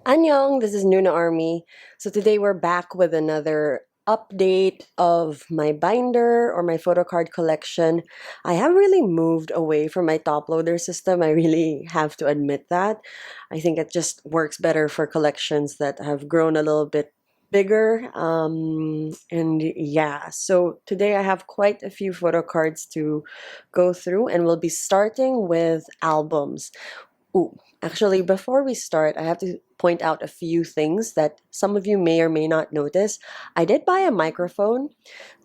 Annyeong, this is Noona Army. So today we're back with another update of my binder or my photocard collection. I have really moved away from my top loader system. I really have to admit that. I think it just works better for collections that have grown a little bit bigger. And yeah, so today I have quite a few photo cards to go through, and we'll be starting with albums. Ooh, actually, before we start, I have to point out a few things that some of you may or may not notice. I did buy a microphone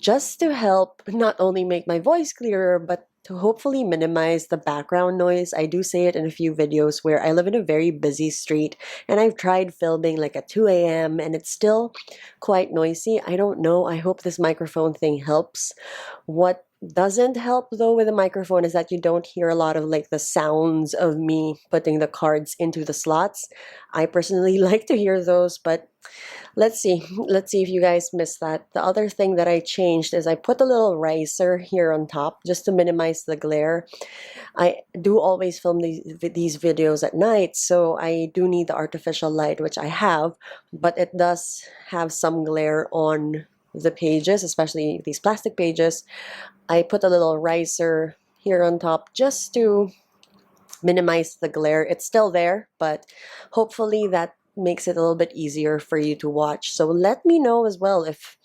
just to help not only make my voice clearer, but to hopefully minimize the background noise. I do say it in a few videos where I live in a very busy street and I've tried filming like at 2 a.m. and it's still quite noisy. I don't know. I hope this microphone thing helps. What doesn't help though with the microphone is that you don't hear a lot of like the sounds of me putting the cards into the slots. I personally like to hear those, but let's see. Let's see if you guys missed that. The other thing that I changed is I put a little riser here on top just to minimize the glare. I do always film these videos at night, so I do need the artificial light, which I have, but it does have some glare on the pages, especially these plastic pages. I put a little riser here on top just to minimize the glare. It's still there, but hopefully that makes it a little bit easier for you to watch. So let me know as well if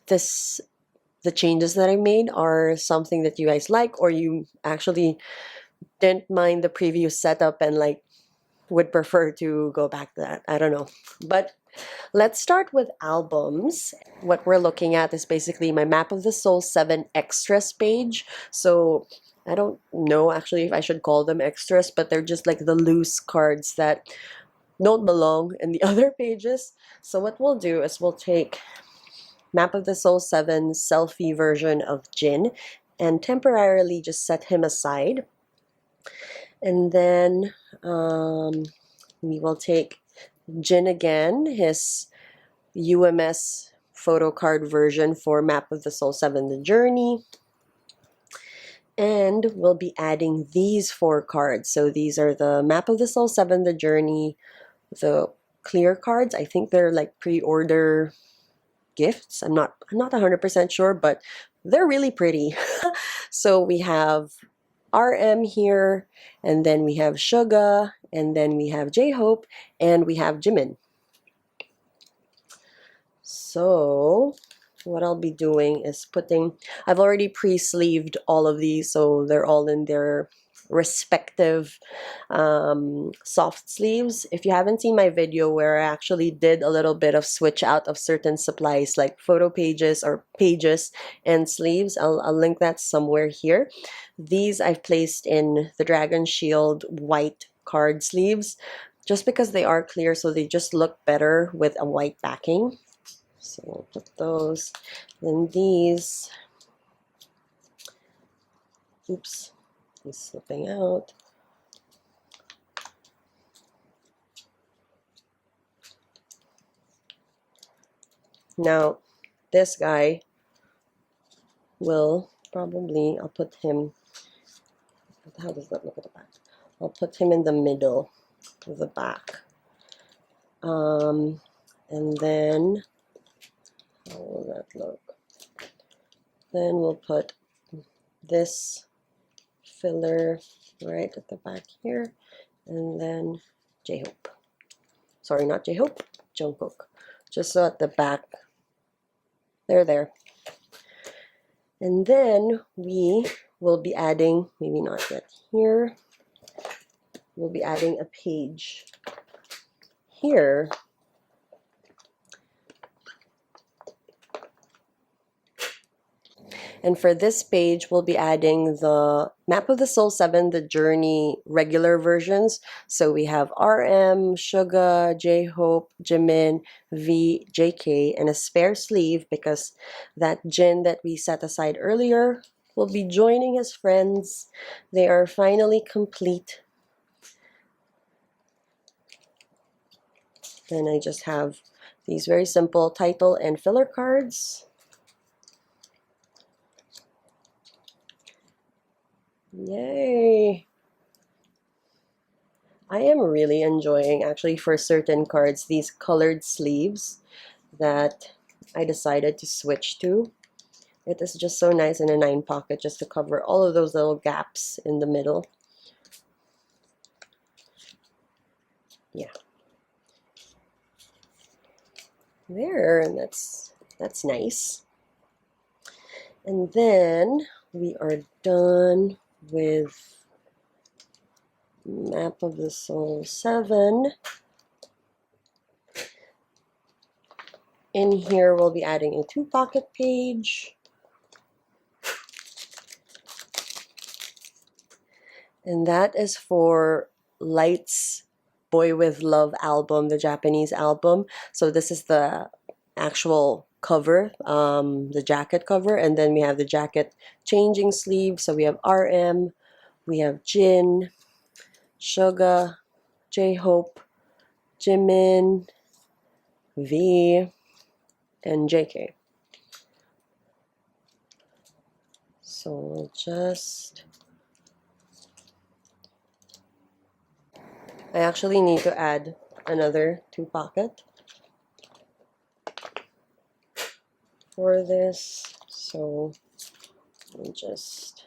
the changes that I made are something that you guys like, or you actually didn't mind the previous setup and like would prefer to go back to that. I don't know. But let's start with albums. What we're looking at is basically my Map of the Soul 7 extras page. So I don't know actually if I should call them extras, but they're just like the loose cards that don't belong in the other pages. So what we'll do is we'll take Map of the Soul 7 selfie version of Jin and temporarily just set him aside. And then we will take Jin again, his UMS photo card version for Map of the Soul 7 The Journey. And we'll be adding these 4 cards. So these are the Map of the Soul 7 The Journey, the clear cards. I think they're like pre-order gifts. I'm not 100% sure, but they're really pretty. So we have RM here, and then we have Suga, and then we have J-Hope, and we have Jimin. So what I'll be doing is I've already pre-sleeved all of these, so they're all in their respective soft sleeves. If you haven't seen my video where I actually did a little bit of switch out of certain supplies like photo pages or pages and sleeves, I'll link that somewhere here. These I've placed in the Dragon Shield white card sleeves just because they are clear, so they just look better with a white backing. So we'll put those. Then these, oops, he's slipping out. Now, this guy will probably, I'll put him, how does that look at the back? I'll put him in the middle of the back. And then, how will that look? Then we'll put this filler right at the back here, and then J-Hope. Sorry, not J-Hope, Jungkook. Just so at the back, they're there. And then we will be adding, maybe not yet here, we'll be adding a page here. And for this page, we'll be adding the Map of the Soul 7, The Journey regular versions. So we have RM, Suga, J-Hope, Jimin, V, JK, and a spare sleeve because that Jin that we set aside earlier will be joining his friends. They are finally complete. Then I just have these very simple title and filler cards. Yay! I am really enjoying, actually, for certain cards, these colored sleeves that I decided to switch to. It is just so nice in a 9 pocket just to cover all of those little gaps in the middle. Yeah. There, and that's nice. And then we are done with Map of the Soul 7. In here, we'll be adding a 2-pocket page. And that is for Light's Boy With Love album, the Japanese album. So this is the actual cover, the jacket cover. And then we have the jacket changing sleeve. So we have RM, we have Jin, Suga, J-Hope, Jimin, V, and JK. So we'll just... I actually need to add another 2-pocket for this. So let me just...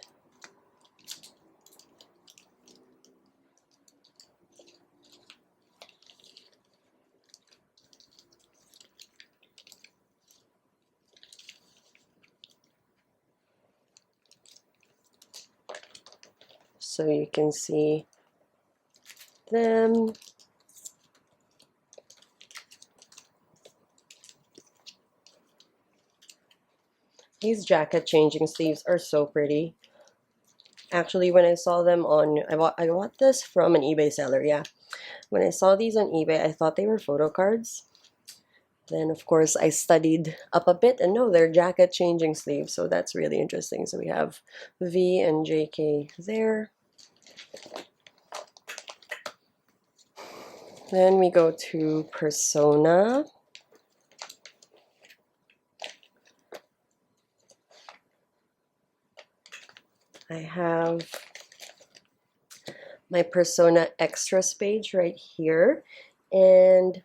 so you can see them. These jacket changing sleeves are so pretty. Actually, when I saw them on, I bought this from an eBay seller, yeah. When I saw these on eBay, I thought they were photo cards. Then, of course, I studied up a bit, and no, they're jacket changing sleeves, so that's really interesting. So we have V and JK there. Then we go to Persona. I have my Persona Extras page right here, and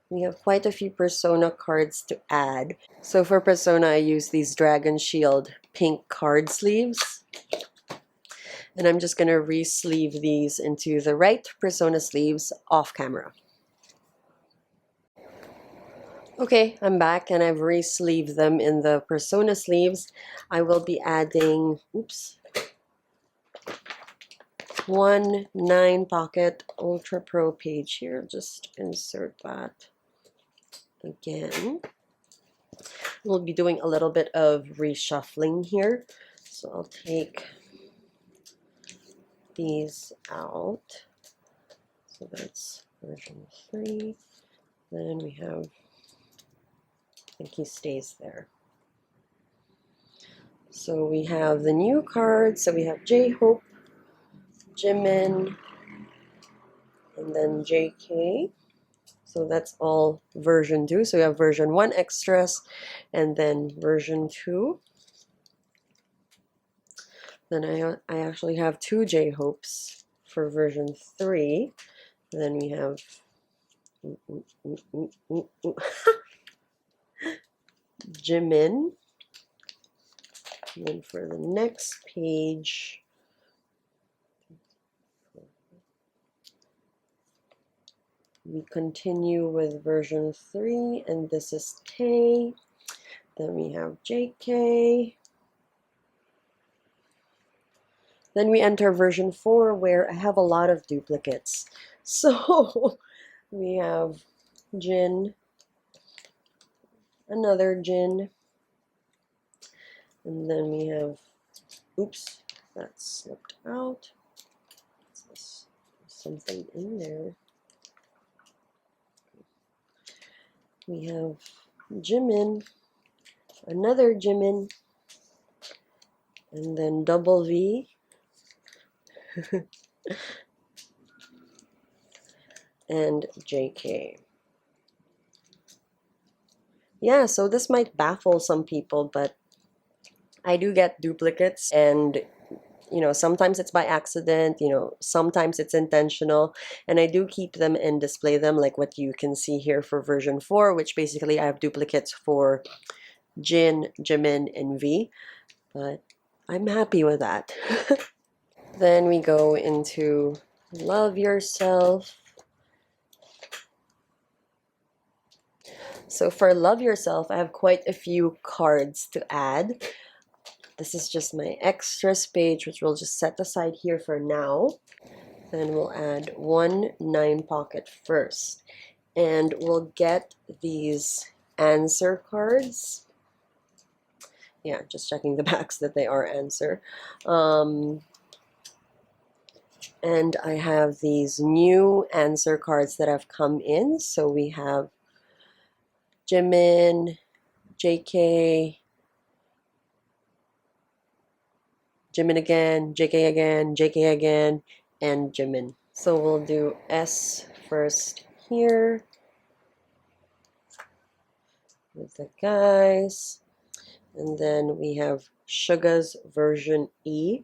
we have quite a few Persona cards to add. So for Persona, I use these Dragon Shield pink card sleeves. And I'm just going to re-sleeve these into the right Persona sleeves off camera. Okay, I'm back and I've re-sleeved them in the Persona sleeves. I will be adding, one 9-pocket Ultra Pro page here. Just insert that again. We'll be doing a little bit of reshuffling here. So I'll take these out. So that's version 3. Then we have, I think he stays there. So we have the new cards. So we have J-Hope, Jimin, and then JK. So that's all version 2. So we have version 1 extras and then version 2. Then I actually have 2 J-Hopes for version 3. Then we have Jimin. And then for the next page, we continue with version 3, and this is Tay. Then we have JK. Then we enter version 4, where I have a lot of duplicates. So we have Jin, another Jin, and then we have, that slipped out. There's something in there. We have Jimin, another Jimin, and then double V. And JK. Yeah, so this might baffle some people, but I do get duplicates, and You know, sometimes it's by accident, you know, sometimes it's intentional, and I do keep them and display them, like what you can see here for version 4, which basically I have duplicates for Jin, Jimin, and V, but I'm happy with that. Then we go into Love Yourself. So for Love Yourself, I have quite a few cards to add. This is just my extras page, which we'll just set aside here for now. Then we'll add one 9 pocket first. And we'll get these answer cards. Yeah, just checking the backs that they are answer. And I have these new answer cards that have come in. So we have Jimin, JK, Jimin again, JK again, JK again, and Jimin. So we'll do S first here with the guys. And then we have Suga's version E.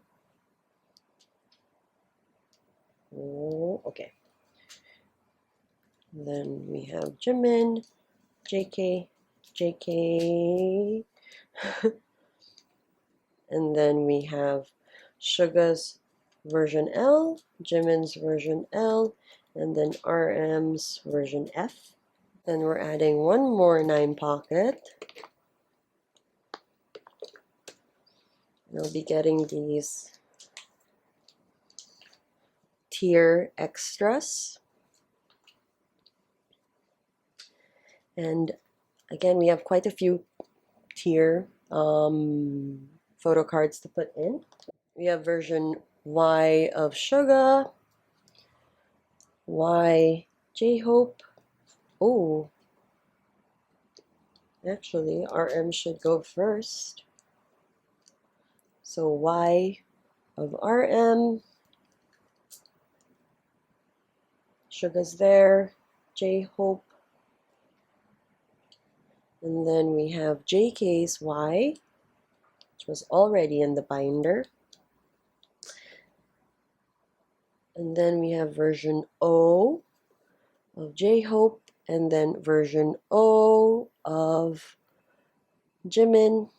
Oh, okay. And then we have Jimin, JK, JK. And then we have Suga's version L, Jimin's version L, and then RM's version F. Then we're adding one more 9 pocket. And I'll be getting these tier extras. And again, we have quite a few tier photo cards to put in. We have version Y of Suga, Y J-Hope. Oh, actually, RM should go first. So Y of RM, Suga's there, J-Hope, and then we have JK's Y, which was already in the binder. And then we have version O of J-Hope, and then version O of Jimin.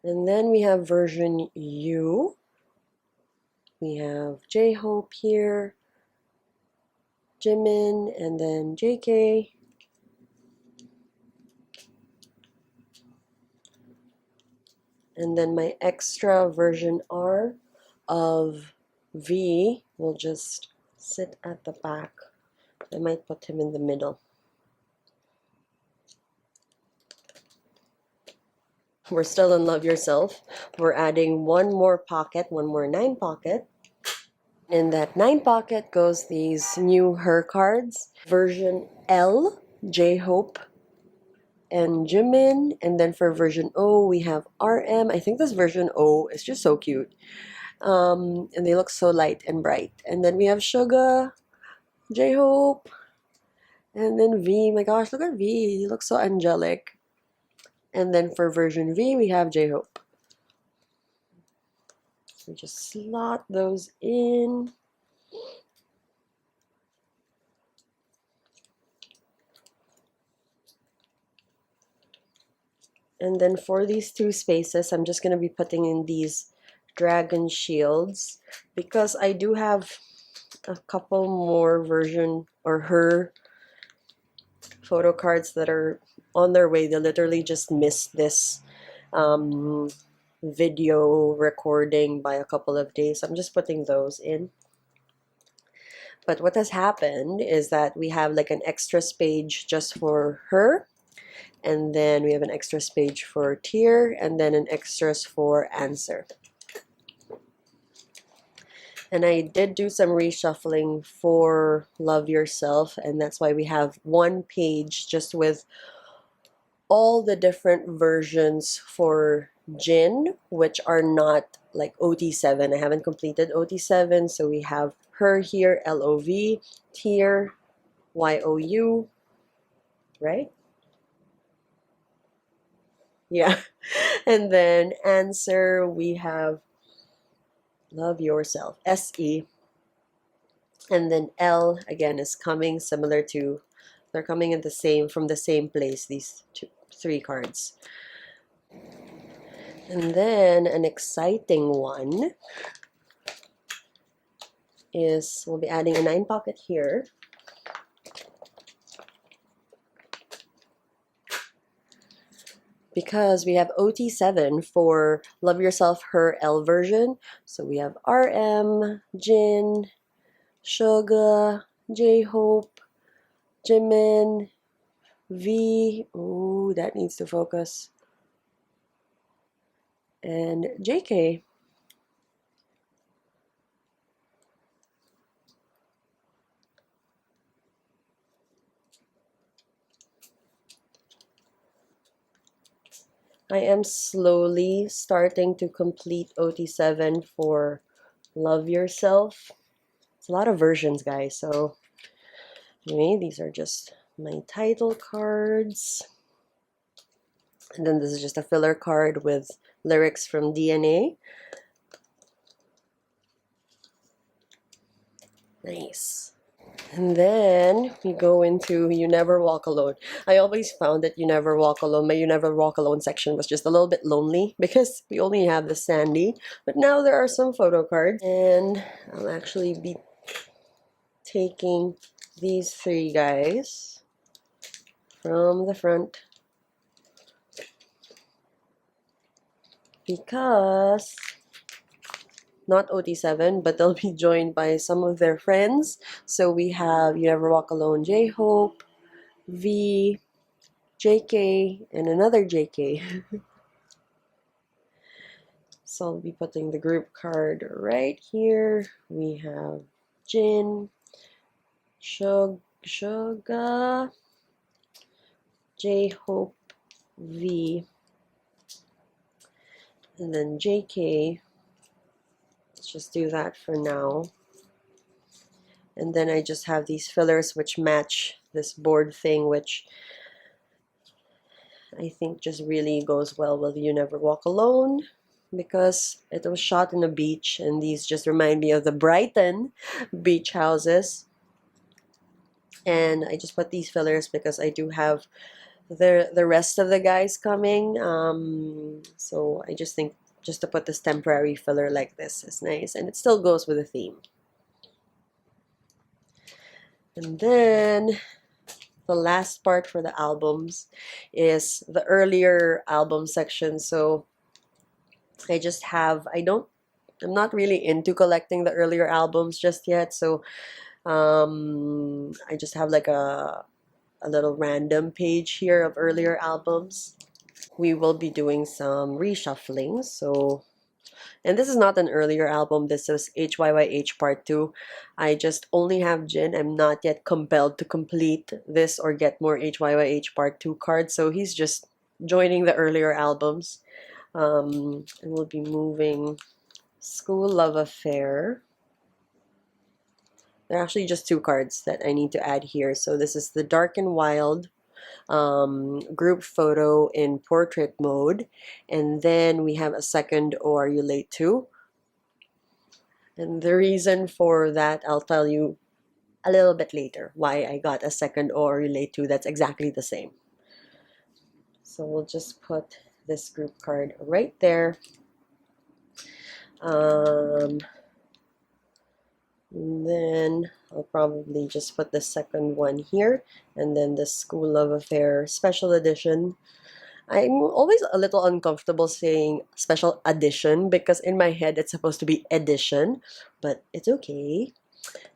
And then we have version U. We have J-Hope here, Jimin, and then JK. And then my extra version R of V will just sit at the back. I might put him in the middle. We're still in Love Yourself. We're adding one more pocket, one more 9 pocket. In that 9 pocket goes these new her cards. Version L, J-Hope, and Jimin. And then for version O, we have RM. I think this version O is just so cute. And they look so light and bright. And then we have Suga, J-Hope, and then V. My gosh, look at V. He looks so angelic. And then for version V, we have J-Hope. So just slot those in. And then for these 2 spaces, I'm just going to be putting in these dragon shields because I do have a couple more version or her photo cards that are on their way. They literally just missed this video recording by a couple of days. I'm just putting those in. But what has happened is that we have like an extras page just for her, and then we have an extras page for tier, and then an extras for answer. And I did do some reshuffling for Love Yourself, and that's why we have one page just with all the different versions for Jin, which are not like OT7. I haven't completed OT7, so we have her here, LOV, tier, YOU, right? Yeah. And then answer, we have love yourself, SE. And then L again is coming similar to, they're coming in the same, from the same place, these three cards. And then an exciting one is, we'll be adding a 9 pocket here. Because we have OT7 for Love Yourself, Her L version. So we have RM, Jin, Suga, J-Hope, Jimin, V, ooh, that needs to focus, and JK. I am slowly starting to complete OT7 for Love Yourself. It's a lot of versions, guys, so anyway, these are just my title cards. And then this is just a filler card with lyrics from DNA. Nice. And then we go into You Never Walk Alone. I always found that You Never Walk Alone, my You Never Walk Alone section was just a little bit lonely because we only have the Sandy. But now there are some photo cards. And I'll actually be taking these three guys from the front. Because not OT7, but they'll be joined by some of their friends. So we have You Never Walk Alone, J-Hope, V, JK, and another JK. So I'll be putting the group card right here. We have Jin, Suga, J-Hope, V, and then JK. Let's just do that for now. And then I just have these fillers which match this board thing, which I think just really goes well with You Never Walk Alone, because it was shot in a beach, and these just remind me of the Brighton beach houses. And I just put these fillers because I do have the rest of the guys coming. So I just think just to put this temporary filler like this is nice, and it still goes with the theme. And then the last part for the albums is the earlier album section. So I just have, I'm not really into collecting the earlier albums just yet. So I just have like a little random page here of earlier albums. We will be doing some reshuffling. So, and this is not an earlier album. This is HYYH Part 2. I just only have Jin. I'm not yet compelled to complete this or get more HYYH Part 2 cards. So he's just joining the earlier albums. And we'll be moving School Love Affair. There are actually just 2 cards that I need to add here. So this is the Dark and Wild group photo in portrait mode, and then we have a second "Oh Are You Late Too?" And the reason for that I'll tell you a little bit later, why I got a second "Oh Are You Late Too?" That's exactly the same. So we'll just put this group card right there. And then I'll probably just put the second one here, and then the School Love Affair Special Edition. I'm always a little uncomfortable saying special edition because in my head it's supposed to be edition, but it's okay.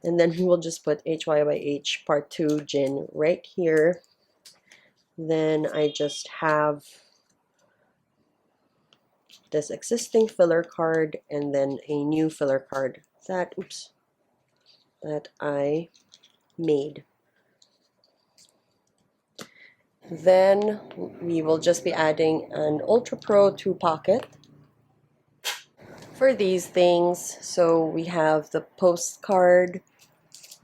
And then we'll just put HYYH Part 2 Jin right here. Then I just have this existing filler card and then a new filler card that I made. Then we will just be adding an Ultra Pro 2 pocket for these things. So we have the postcard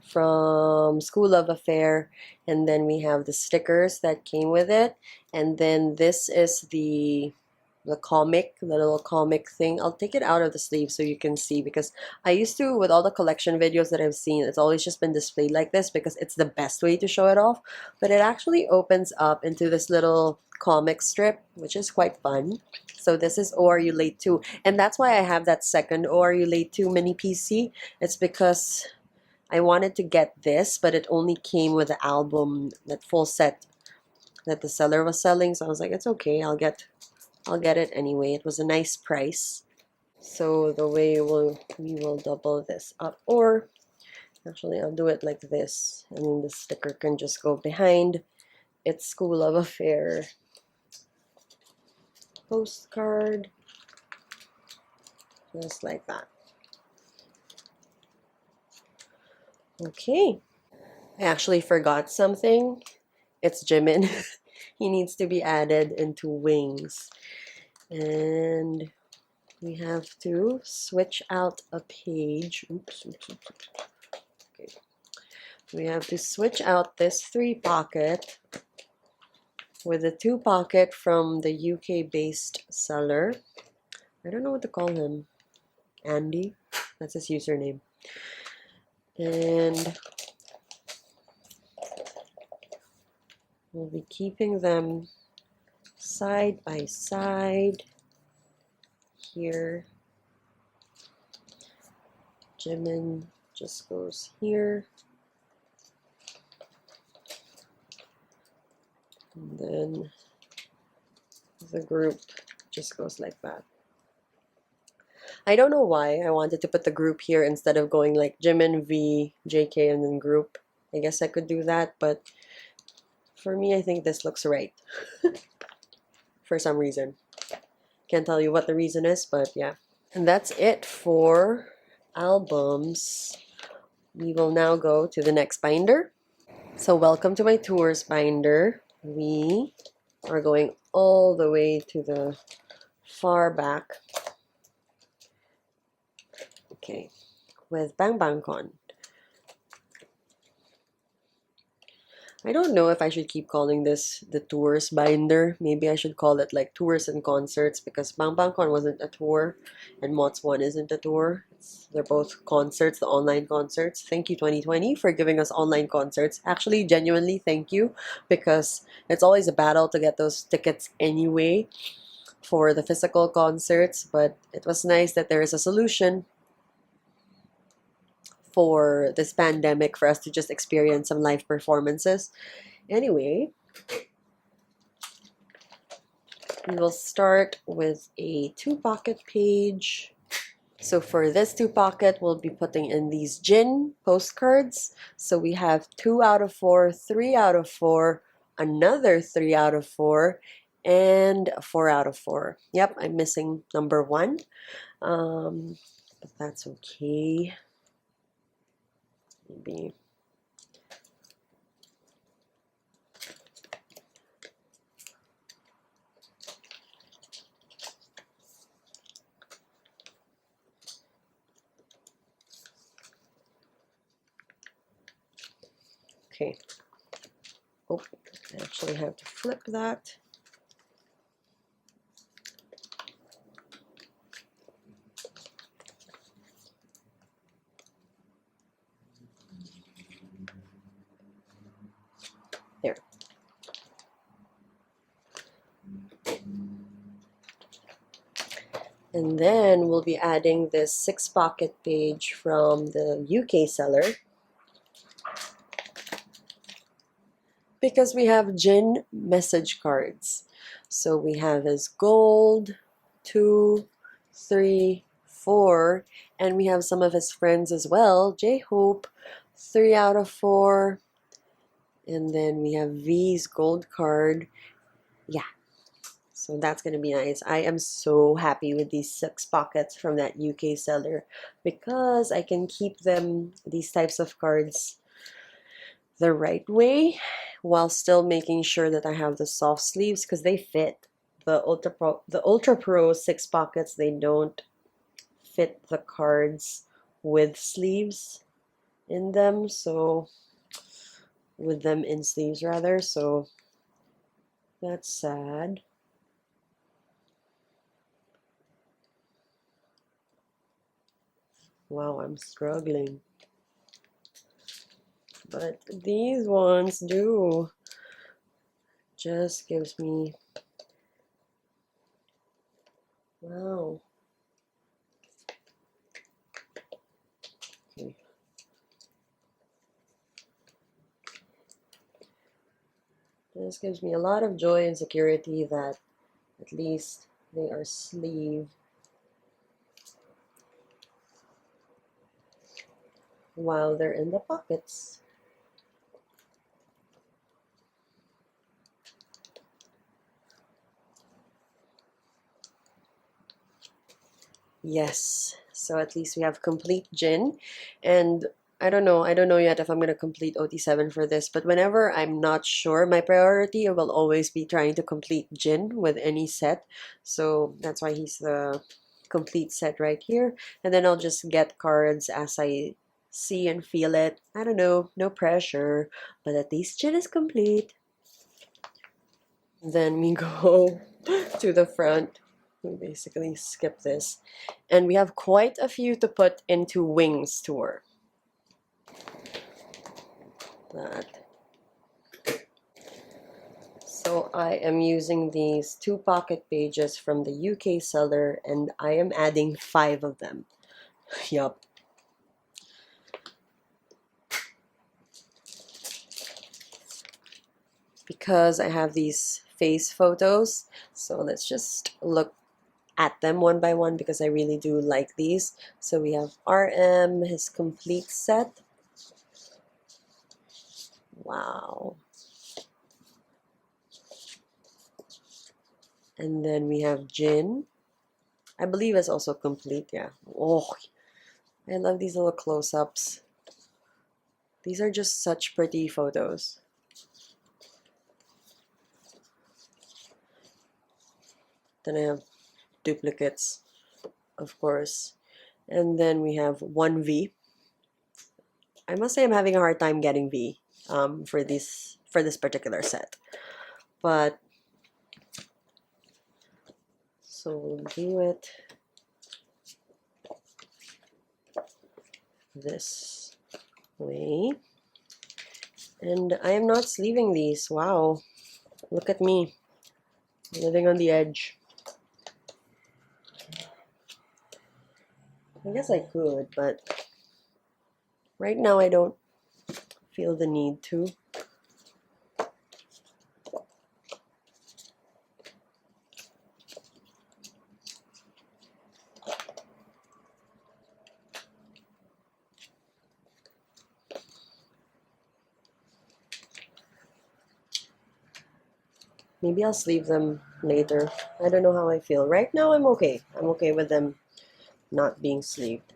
from School Love Affair, and then we have the stickers that came with it, And then this is the comic, the little comic thing. I'll take it out of the sleeve so you can see, because I used to, with all the collection videos that I've seen, it's always just been displayed like this because it's the best way to show it off. But it actually opens up into this little comic strip, which is quite fun. So this is "Oh Are You Late Too?" And that's why I have that second "Oh Are You Late Too?" mini PC. It's because I wanted to get this, but it only came with the album, that full set that the seller was selling. So I was like, it's okay, I'll get it anyway. It was a nice price. So the way we will double this up, or actually I'll do it like this, and then the sticker can just go behind. It's School of Affair postcard, just like that. Okay, I actually forgot something. It's Jimin. He needs to be added into wings, and we have to switch out a page. Oops. Okay. We have to switch out this 3-pocket with a 2-pocket from the UK-based seller. I don't know what to call him. Andy? That's his username. And we'll be keeping them side by side here. Jimin just goes here. And then the group just goes like that. I don't know why I wanted to put the group here instead of going like Jimin V, JK, and then group. I guess I could do that, but for me, I think this looks right. For some reason. Can't tell you what the reason is, but yeah. And that's it for albums. We will now go to the next binder. So welcome to my tours binder. We are going all the way to the far back. Okay, with Bang Bang Con. I don't know if I should keep calling this the tours binder. Maybe I should call it like tours and concerts, because Bang Bang Con wasn't a tour and Mott's One isn't a tour. They're both concerts, the online concerts. Thank you 2020 for giving us online concerts. Actually, genuinely thank you, because it's always a battle to get those tickets anyway for the physical concerts, but it was nice that there is a solution for this pandemic for us to just experience some live performances. Anyway, we will start with a 2-pocket page. So for this 2-pocket, we'll be putting in these Jin postcards. So we have 2 out of 4, 3 out of 4, another 3 out of 4, and 4 out of 4. Yep, I'm missing number 1, but that's okay. Maybe. Okay. Oh, I actually have to flip that. There. And then we'll be adding this 6-pocket page from the UK seller, because we have Jin message cards. So we have his gold, 2, 3, 4, and we have some of his friends as well. J-Hope, 3 out of 4. And then we have V's gold card. Yeah, so that's going to be nice. I am so happy with these 6 pockets from that UK seller, because I can keep them, these types of cards, the right way while still making sure that I have the soft sleeves, because they fit. The Ultra Pro 6 pockets, they don't fit the cards with sleeves in them, so with them in sleeves rather. So That's sad. Wow, I'm struggling. But these ones do. Just gives me... Wow. Okay. This gives me a lot of joy and security that at least they are sleeved while they're in the pockets. Yes, so at least we have complete gin, and I don't know yet if I'm gonna complete OT7 for this, but whenever I'm not sure, my priority will always be trying to complete gin with any set. So that's why he's the complete set right here, and then I'll just get cards as I see and feel it. I don't know, no pressure, but at least gin is complete. Then we go to the front. We basically skip this. And we have quite a few to put into Wings Tour. That. So I am using these 2 pocket pages from the UK seller, and I am adding 5 of them. Yup. Because I have these face photos, so let's just look at them one by one because I really do like these. So we have RM, his complete set. Wow. And then we have Jin. I believe it's also complete, yeah. Oh, I love these little close-ups. These are just such pretty photos. Then I have duplicates, of course. And then we have 1V. I must say I'm having a hard time getting V for this particular set. But so we'll do it this way. And I am not sleeving these. Wow. Look at me. Living on the edge. I guess I could, but right now I don't feel the need to. Maybe I'll sleeve them later. I don't know how I feel. Right now I'm okay. I'm okay with them not being sleeved.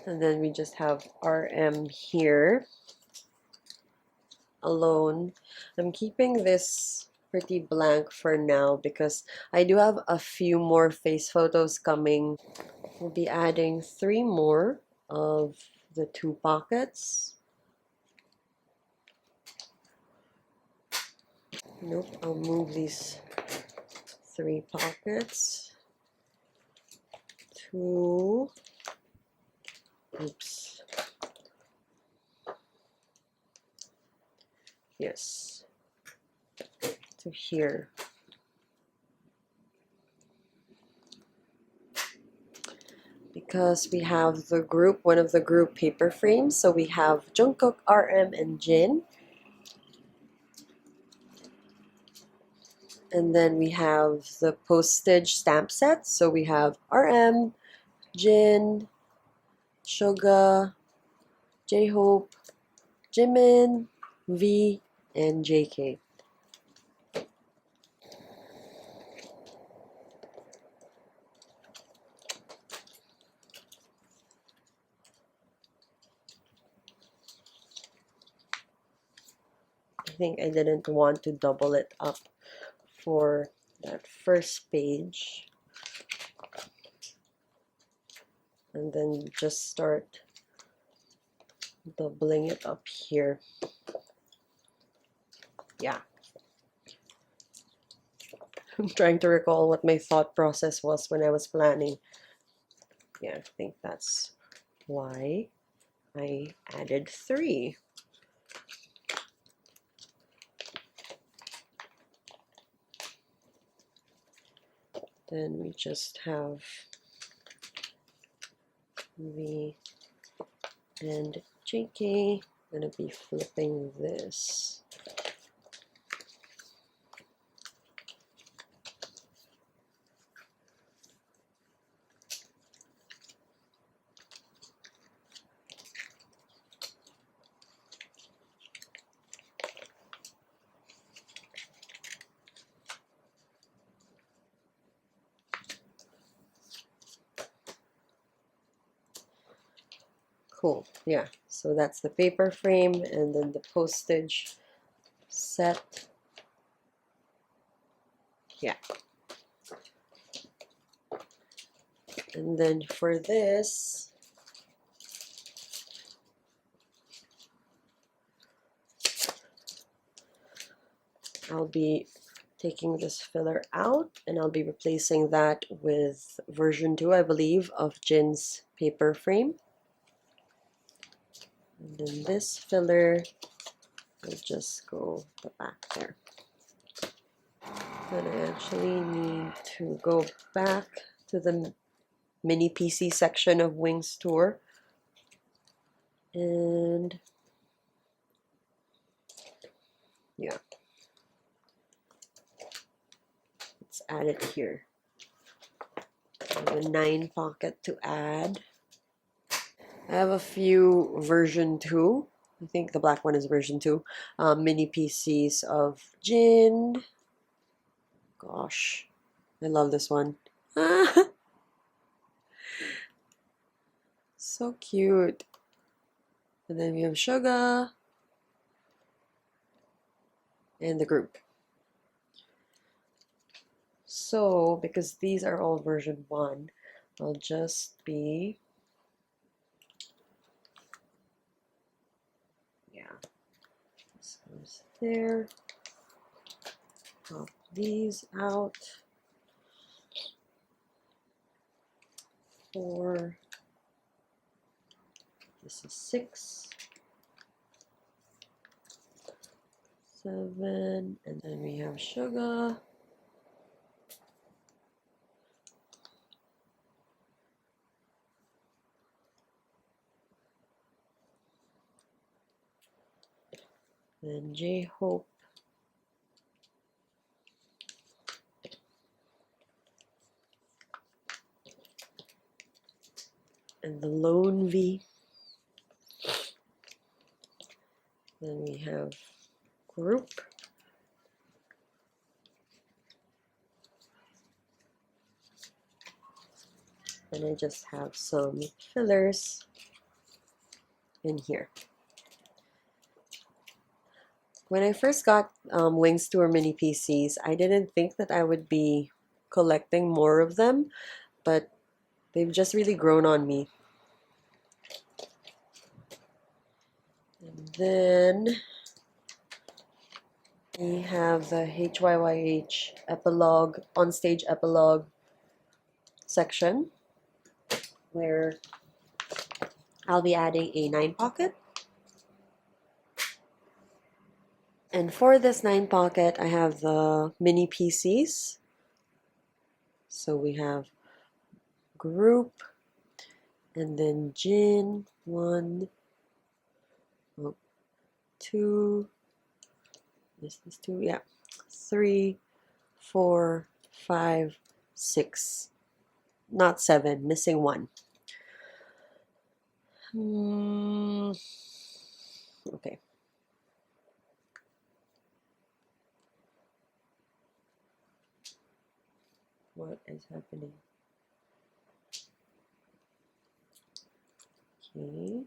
And then we just have RM here alone. I'm keeping this pretty blank for now because I do have a few more face photos coming. We'll be adding 3 more of the 2 pockets. Nope, I'll move these 3 pockets to, oops, yes, to here. Because we have the group, one of the group paper frames, so we have Jungkook, RM, and Jin. And then we have the postage stamp set. So we have RM, Jin, Suga, J-Hope, Jimin, V, and JK. I think I didn't want to double it up for that first page. And then just start doubling it up here. Yeah. I'm trying to recall what my thought process was when I was planning. Yeah, I think that's why I added 3. Then we just have V and JK. I'm gonna be flipping this. Cool, yeah, so that's the paper frame and then the postage set. Yeah. And then for this, I'll be taking this filler out and I'll be replacing that with version 2, I believe, of Jin's paper frame. And then this filler will just go the back there. Then I actually need to go back to the mini PC section of Wings Tour. And yeah, let's add it here. I have a 9 pocket to add. I have a few version 2. I think the black one is version 2. Mini PCs of Jin. Gosh, I love this one. So cute. And then we have Suga and the group. So, because these are all version 1, I'll just be, yeah, this goes there. Pop these out. 4. This is 6. 7. And then we have Suga. Then J-Hope. And the lone V. Then we have group. And I just have some fillers in here. When I first got Wings Tour mini PCs, I didn't think that I would be collecting more of them, but they've just really grown on me. And then we have the HYYH Epilogue, on-stage Epilogue section, where I'll be adding a 9 pocket. And for this 9 pocket, I have the mini PCs. So we have group, and then Jin, 1, 2, this is 2, yeah, 3, 4, 5, 6. Not 7, missing 1. Okay. What is happening? Okay.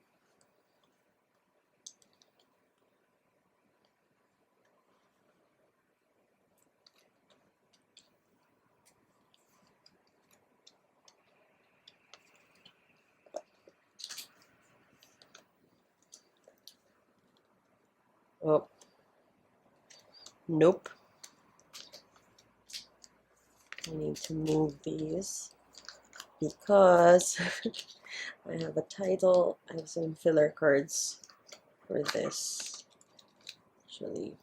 Oh, nope. I need to move these because I have a title. I have some filler cards for this. Actually,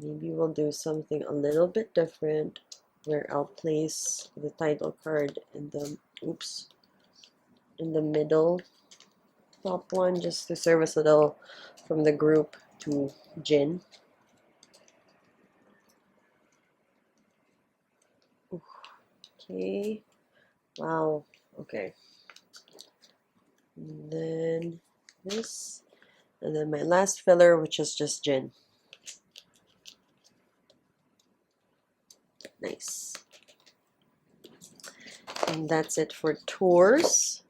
maybe we'll do something a little bit different where I'll place the title card in the, oops, in the middle top one, just to serve as a little from the group to Jin. Okay. Wow. Okay. And then this. And then my last filler, which is just Jin. Nice. And that's it for tours.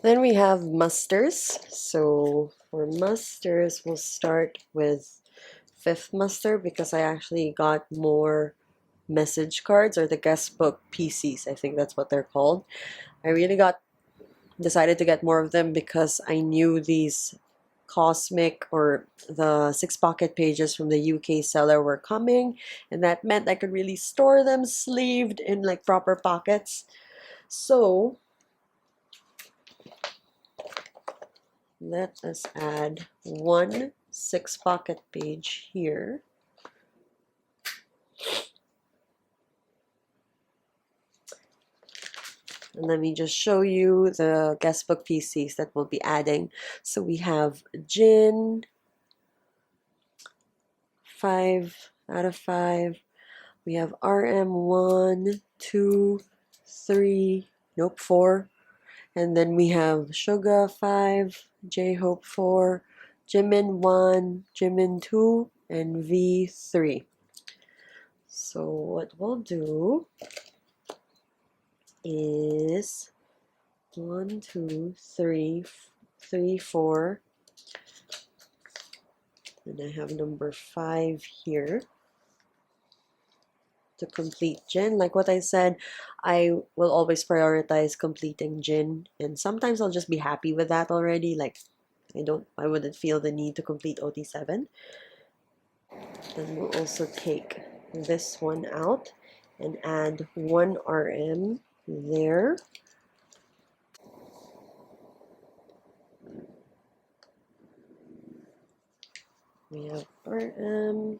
Then we have musters. So for musters, we'll start with 5th muster because I actually got more message cards, or the guest book PCs. I think that's what they're called. I really decided to get more of them because I knew these cosmic, or the 6-pocket pages from the UK seller, were coming, and that meant I could really store them sleeved in like proper pockets. So let us add one 6-pocket page here. And let me just show you the guest book PCs that we'll be adding. So we have Jin, 5 out of 5. We have RM 1, 2, 3, nope, 4. And then we have Suga 5, J-Hope 4, Jimin 1, Jimin 2, and V 3. So what we'll do is 1, 2, 3, 3, 4. And I have number 5 here to complete Jin. Like what I said, I will always prioritize completing Jin, and sometimes I'll just be happy with that already. Like I wouldn't feel the need to complete OT7. Then we'll also take this one out and add 1 RM there. We have RM.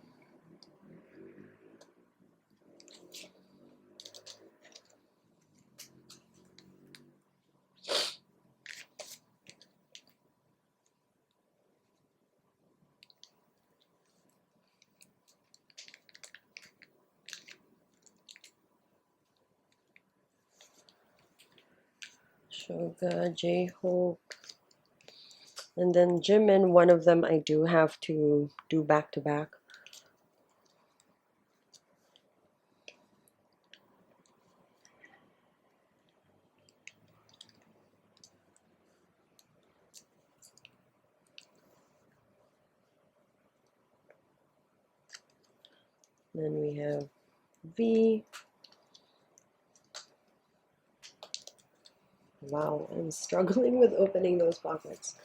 Suga, J-Hope. And then Jimin, one of them I do have to do back to back. Then we have V. Wow, I'm struggling with opening those pockets.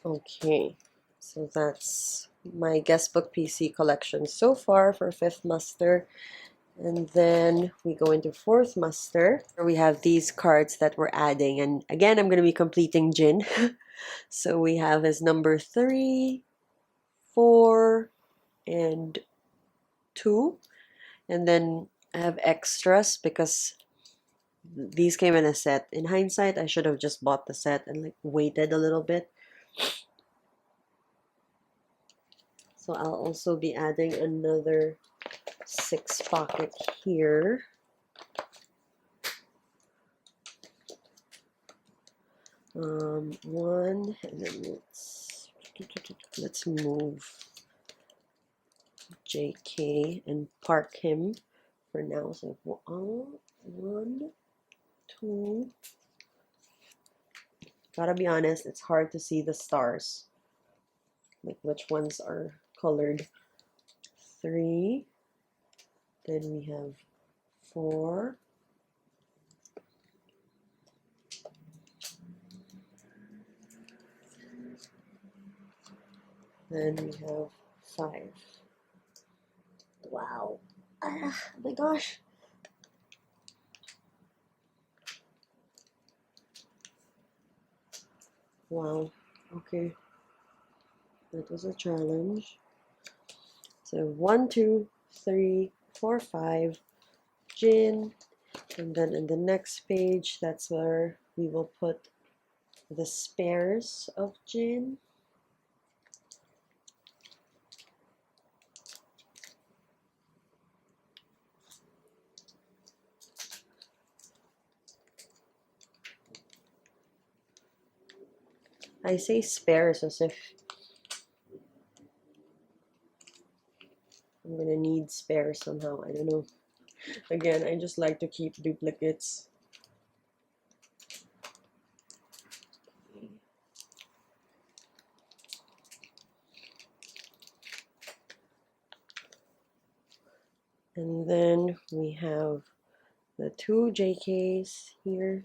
Okay, so that's my guest book PC collection so far for 5th muster. And then we go into 4th muster, where we have these cards that we're adding. And again, I'm going to be completing Jin. So we have his number 3, 4, and 2. And then I have extras because these came in a set. In hindsight, I should have just bought the set and like waited a little bit. So I'll also be adding another 6 pocket here. One, and then let's move JK and park him for now. So 1, 2. Gotta be honest, it's hard to see the stars, like which ones are colored. 3. Then we have 4. Then we have 5. Wow. Oh my gosh. Wow. Okay. That was a challenge. So 1, 2, 3, 4, 5. Jin. And then in the next page, that's where we will put the spares of Jin. I say spares as if I'm gonna need spares somehow. I don't know. Again, I just like to keep duplicates. And then we have the 2 JKs here.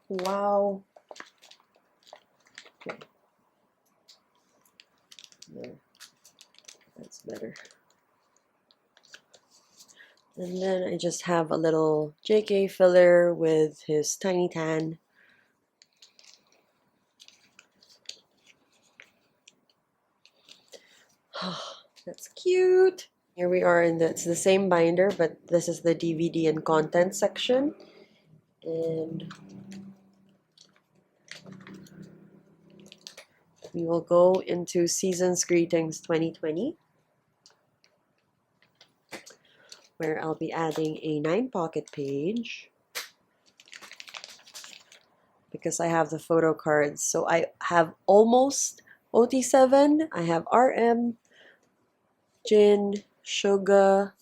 Wow. Okay. There. That's better. And then I just have a little JK filler with his tiny tan. That's cute. Here we are it's the same binder, but this is the DVD and content section. And we will go into Season's Greetings 2020, where I'll be adding a 9 pocket page because I have the photo cards. So I have almost OT7, I have RM, Jin, Suga,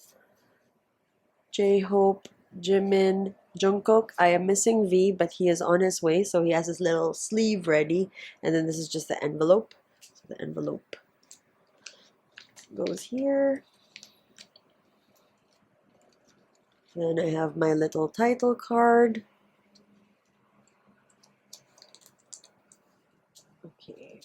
J-Hope, Jimin, Jungkook. I am missing V, but he is on his way, so he has his little sleeve ready. And then this is just the envelope. So the envelope goes here. Then I have my little title card. Okay.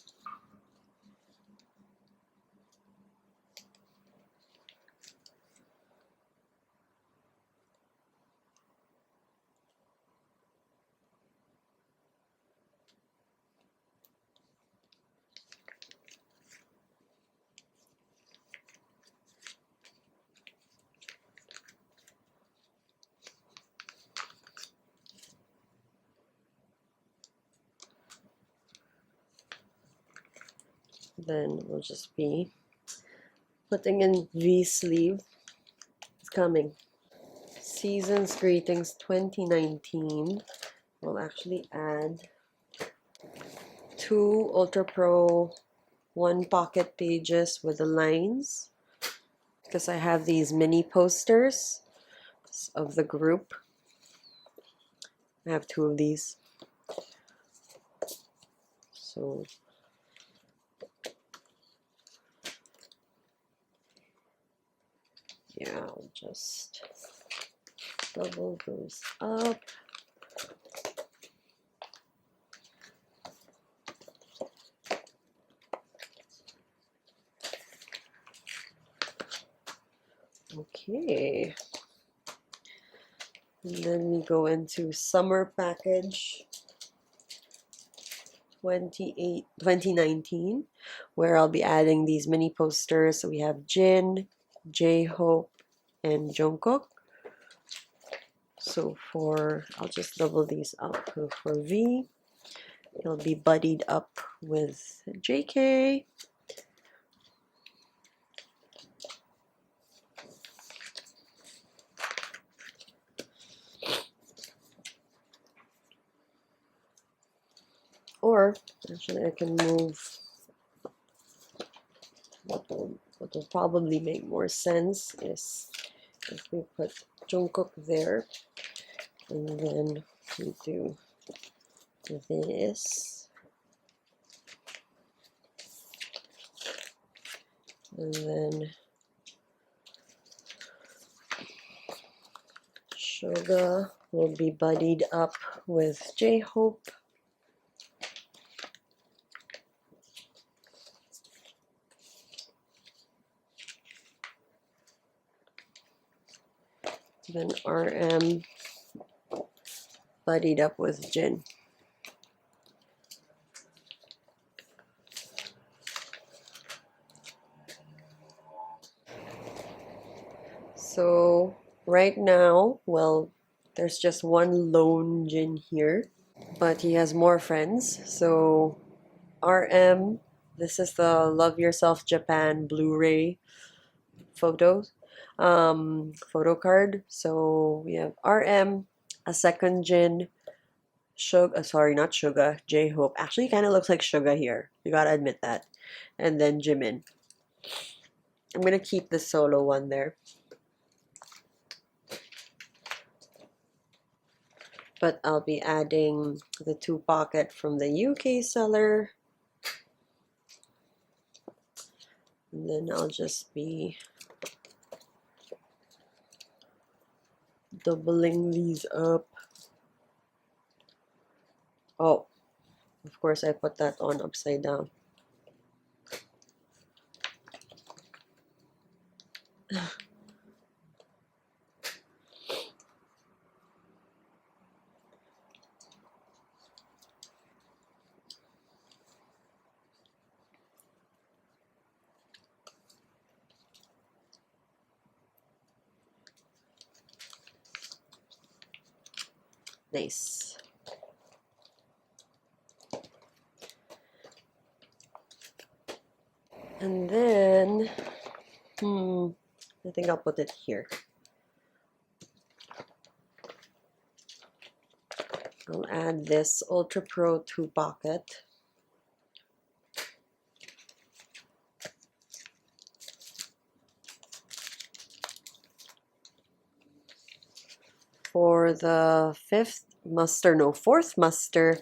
Then we'll just be putting in V sleeve. It's coming. Season's Greetings 2019. We'll actually add 2 Ultra Pro 1 pocket pages with the lines because I have these mini posters of the group. I have 2 of these. So yeah, I'll just double those up. Okay. And then we go into summer package 2019. where I'll be adding these mini posters. So we have Jin, J-Hope, and Jungkook. So I'll just double these up. So for V, he'll be buddied up with JK. Or, actually I can move, what will probably make more sense is if we put Jungkook there, and then we do this, and then Suga will be buddied up with J-Hope. Then RM buddied up with Jin. So right now, well, there's just one lone Jin here, but he has more friends. So RM, this is the Love Yourself Japan Blu-ray photos, photo card. So we have RM, a second Jin, Suga, sorry, not Suga, J-Hope. Actually, kind of looks like Suga here. You gotta admit that. And then Jimin. I'm gonna keep the solo one there. But I'll be adding the 2-pocket from the UK seller. And then I'll just be doubling these up. Oh, of course I put that on upside down. Nice. And then, I think I'll put it here. I'll add this Ultra Pro 2-pocket. For the fourth muster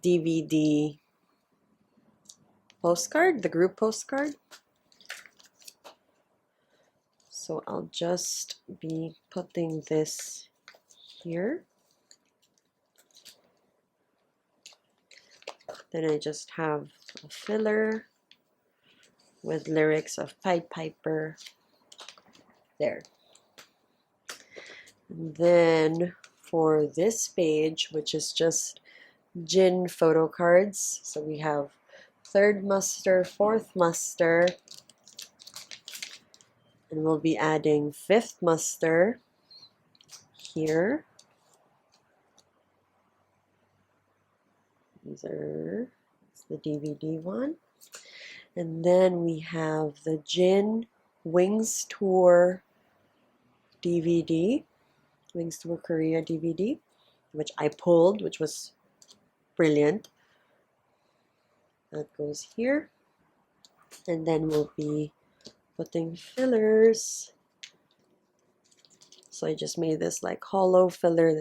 DVD postcard, the group postcard. So I'll just be putting this here. Then I just have a filler with lyrics of Pied Piper there. And then for this page, which is just Jin photo cards, so we have third muster, fourth muster, and we'll be adding fifth muster here. It's the DVD one. And then we have the Jin Wings Tour DVD, Wings Tour Korea DVD, which I pulled, which was brilliant. That goes here. And then we'll be putting fillers. So I just made this like hollow filler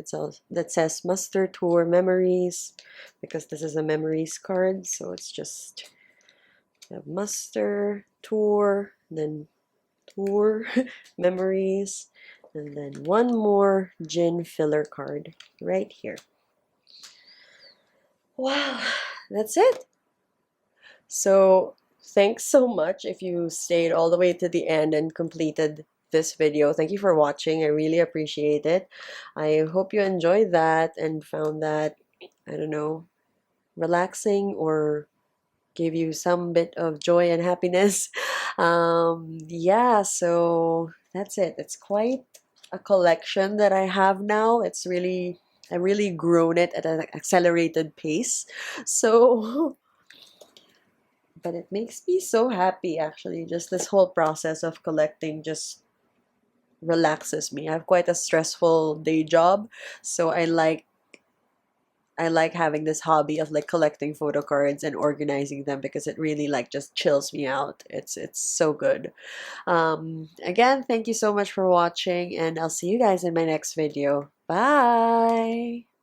that says Muster Tour Memories, because this is a memories card. So it's just Muster Tour, then Tour Memories, and then one more Jin filler card right here. Wow, that's it. So thanks so much if you stayed all the way to the end and completed this video. Thank you for watching. I really appreciate it. I hope you enjoyed that and found that, I don't know, relaxing or gave you some bit of joy and happiness. Yeah, so that's it. It's quite a collection that I have now. I really grown it at an accelerated pace. So, but it makes me so happy actually. Just this whole process of collecting just relaxes me. I have quite a stressful day job, so I like having this hobby of like collecting photo cards and organizing them because it really like just chills me out. It's so good. Again, thank you so much for watching, and I'll see you guys in my next video. Bye!